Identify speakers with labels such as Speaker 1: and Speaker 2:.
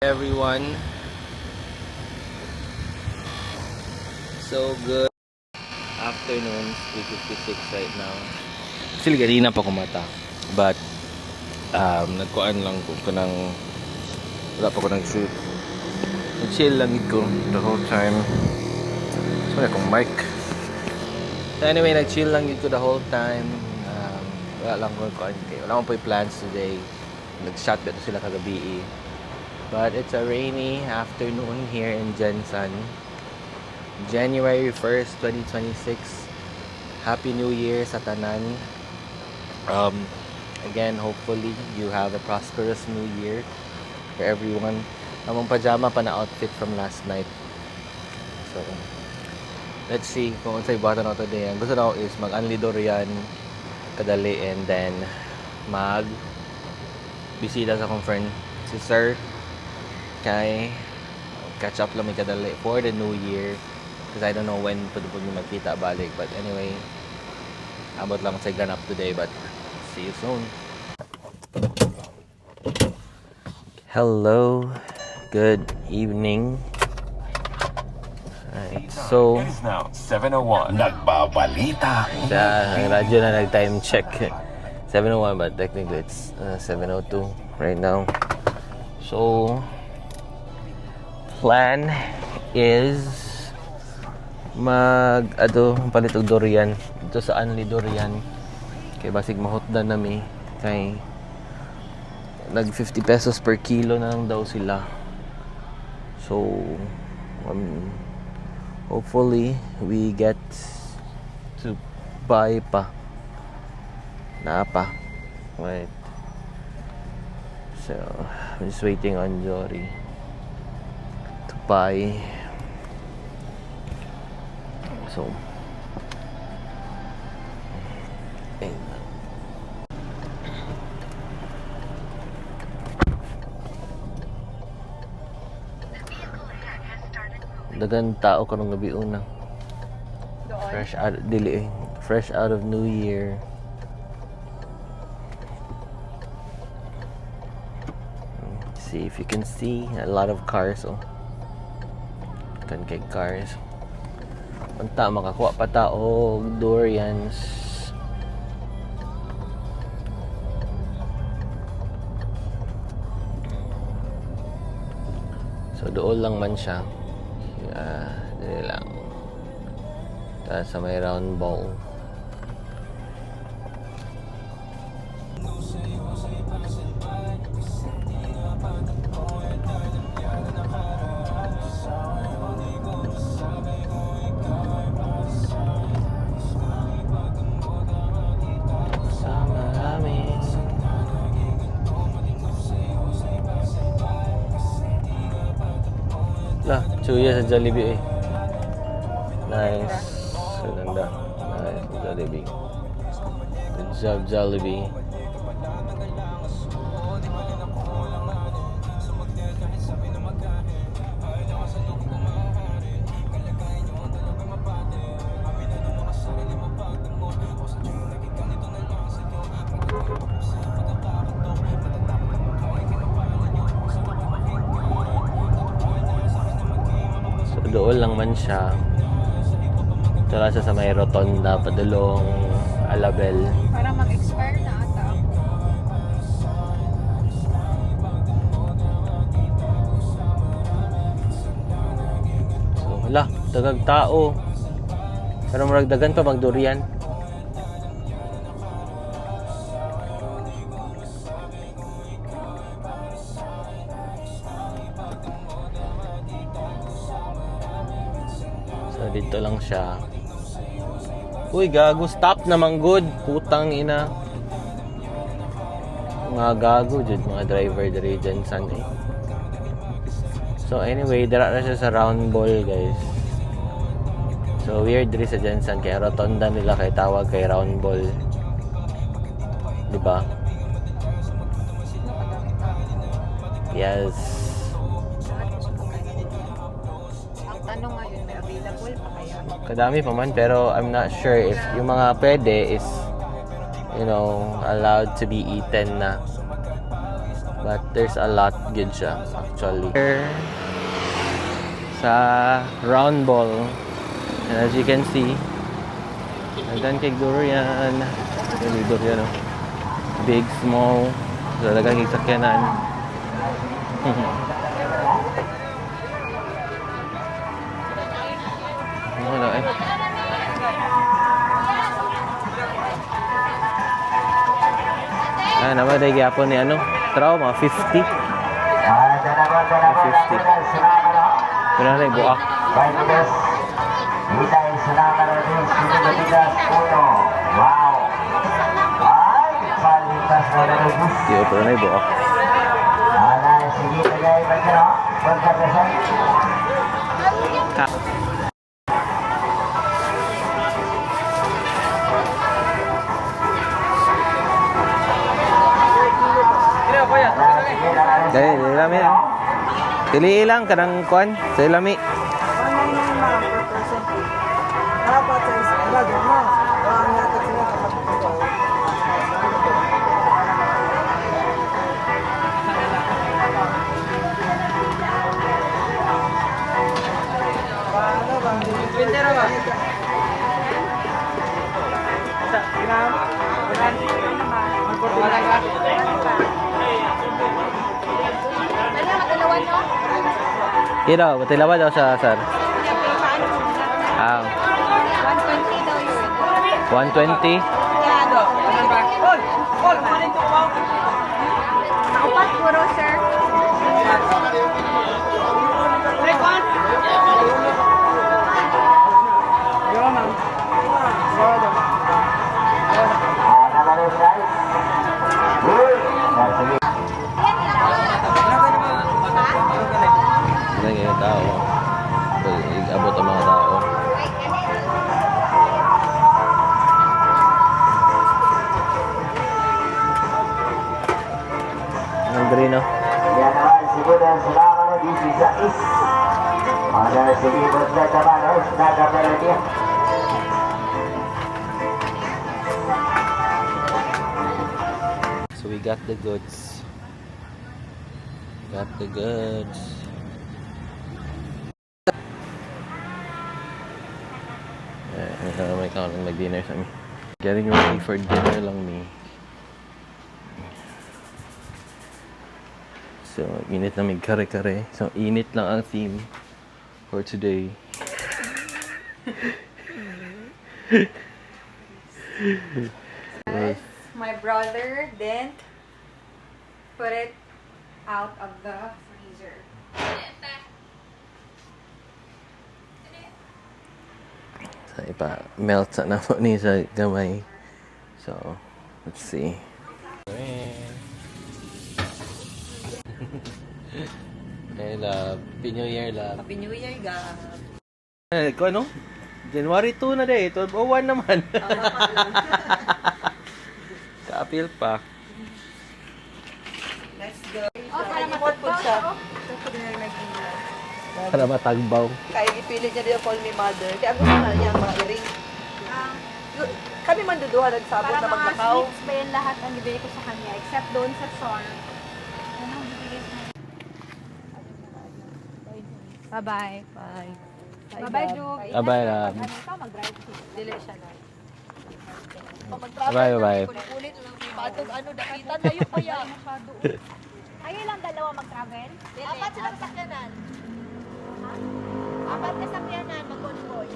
Speaker 1: Everyone, so good afternoon. 3:56 right now. Actually kanina pa kumata, but nagkuan lang ko kanang wala pa ko nang shoot. Nag-chill lang ko the whole time. So akong mic. So anyway, nag-chill lang ko the whole time. Wala lang ko kuan kay wala akong plans today. Nag-shot dito sila kagabi. But it's a rainy afternoon here in Jensen. January 1st, 2026. Happy New Year sa tanan. Again, hopefully you have a prosperous New Year for everyone. Among pajama pa na outfit from last night. So, let's see kung unsay bata na today. Ang gusto na ako is mag-unli durian kadali and then bisita sa akong friend si Sir kay catch up lang may kadali for the new year because I don't know when pwede po nyo magkita balik, but anyway abot lang sa ganap today, but see you soon. Hello, good evening. Alright, so
Speaker 2: It is now 7:01. Nagbabalita.
Speaker 1: sa radyo na nag-time check 7:01, but technically it's 7:02 right now. So plan is palit og durian dito sa Unli Durian kay basig mahutdan nami kay nag 50 pesos per kilo na lang daw sila. So hopefully we get to buy pa right. So I'm just waiting on Jory to buy. So dagan tao karong gabi una. Fresh out of New Year. See if you can see a lot of cars. Kan kay cars. Unta makakuha pa ta og durians. So dool lang man siya. Dili lang. Ta sa may round ball. Chuya sa Jollibee Nice. Ganda. Nice Jollibee. Good job Jollibee. Doon lang man siya. Tula siya sa may rotonda, padulong Alabel.
Speaker 3: Parang mag-expire na ata.
Speaker 1: So, hala, dagag tao. Pero maragdagan pa magdurian. Dito lang siya. Uy, gago, stop naman good. Putang ina. Mga gago, jud mga driver diri Jensen eh. So anyway, dira na siya sa round ball, guys. So weird diri sa Jensen kay rotonda nila kay tawag kay round ball. Di ba? Yes.
Speaker 3: Ang tanong ngayon, may available pa kaya?
Speaker 1: Kadami pa man, pero I'm not sure if yung mga pwede is, you know, allowed to be eaten na. But there's a lot good siya actually. Here sa round ball. And as you can see, nagdan kay durian. May durian, no? Big, small. Talaga kay sakyanan. Wala eh. Naman dahil gyapon ni ano? Traw, mga 50. 50. Kuna na yung buak. Tiyo, pero na yung buak. Dahil, lami na. Pili lang, kanang kuan, sa lami. Kira, batilawa daw sa sir.
Speaker 3: 120 daw yun.
Speaker 1: 120.
Speaker 3: Upat puro, sir.
Speaker 1: Lagi yung tao. Abot ang mga tao. Ang green, no?
Speaker 4: Yan naman, siguro ang salamat na dito sa is. Mga sigibot na tabanos na kapalagyan.
Speaker 1: So we got the goods. Got the goods. May kalang mag-dinner sa amin. Getting ready for dinner lang me. So, init na may kare-kare. So, init lang ang theme for today.
Speaker 3: Guys, my brother didn't put it out of the freezer.
Speaker 1: So, ipa-melt sa na po ni sa gamay. So, let's see. Hey, love. Happy New Year, love.
Speaker 3: Happy New Year, guys.
Speaker 1: Ikaw, ano? January 2 na day. 12/01 naman. Ka-appeal pa.
Speaker 3: Let's go. Para matagbaw siya.
Speaker 1: Para matagbaw.
Speaker 5: Kaya ipilit niya din call me mother. Kaya gusto na niya mga iring. Kami man duduha nagsabot
Speaker 6: Para
Speaker 5: na
Speaker 6: mga
Speaker 5: maglakaw.
Speaker 6: sweets ba yan lahat ang bibigay ko sa kanya except doon sa SOR. Ano ang bibigay sa kanya? Bye-bye.
Speaker 5: Bye.
Speaker 6: Bye-bye, Jug.
Speaker 1: Bye-bye, love.
Speaker 6: Ano ito? Mag-drive siya.
Speaker 5: Dili siya na.
Speaker 1: Bye, bye.
Speaker 5: Kulit lang. Patog ano, dakitan tayo pa yan.
Speaker 6: Kayo lang dalawa mag-travel?
Speaker 5: Apat sila sakyanan. Apat na sakyanan, mag-convoy.